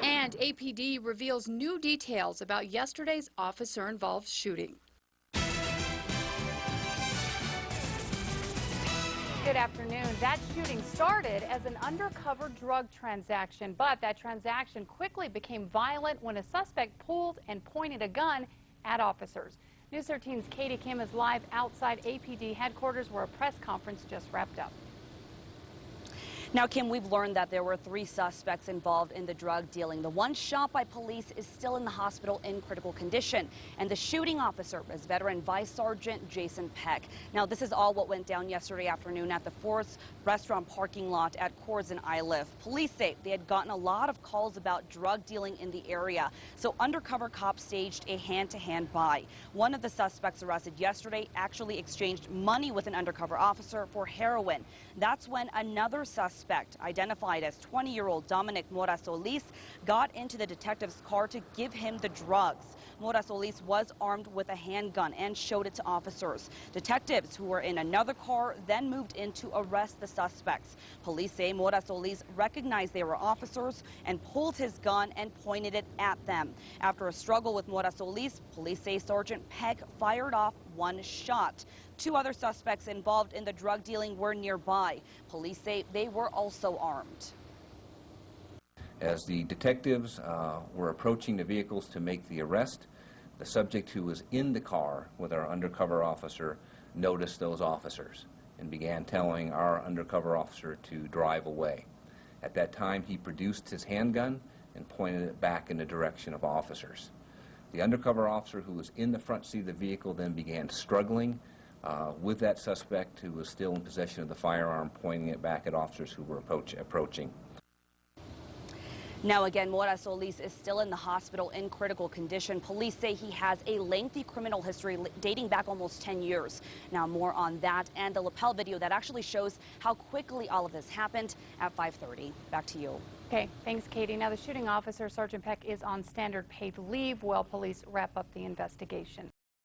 And APD reveals new details about yesterday's officer-involved shooting. Good afternoon. That shooting started as an undercover drug transaction, but that transaction quickly became violent when a suspect pulled and pointed a gun at officers. News 13's Katie Kim is live outside APD headquarters where a press conference just wrapped up. Now, Kim, we've learned that there were 3 suspects involved in the drug dealing. The one shot by police is still in the hospital in critical condition. And the shooting officer is veteran Vice Sergeant Jason Peck. Now, this is all what went down yesterday afternoon at the Forest restaurant parking lot at Coors and Iliff. Police say they had gotten a lot of calls about drug dealing in the area. So undercover cops staged a hand-to-hand buy. One of the suspects arrested yesterday actually exchanged money with an undercover officer for heroin. That's when another suspect, identified as 20-year-old Dominic Mora-Solis, got into the detective's car to give him the drugs. Mora-Solis was armed with a handgun and showed it to officers. Detectives who were in another car then moved in to arrest the suspects. Police say Mora-Solis recognized they were officers and pulled his gun and pointed it at them. After a struggle with Mora-Solis, police say Sergeant Peck fired off 1 shot. 2 other suspects involved in the drug dealing were nearby. Police say they were also armed. As the detectives were approaching the vehicles to make the arrest, the subject who was in the car with our undercover officer noticed those officers and began telling our undercover officer to drive away. At that time, he produced his handgun and pointed it back in the direction of officers. The undercover officer who was in the front seat of the vehicle then began struggling with that suspect who was still in possession of the firearm, pointing it back at officers who were approaching. Now again, Mora-Solis is still in the hospital in critical condition. Police say he has a lengthy criminal history dating back almost 10 years. Now more on that and the lapel video that actually shows how quickly all of this happened at 5:30. Back to you. Okay, thanks, Katie. Now the shooting officer, Sergeant Peck, is on standard paid leave while police wrap up the investigation.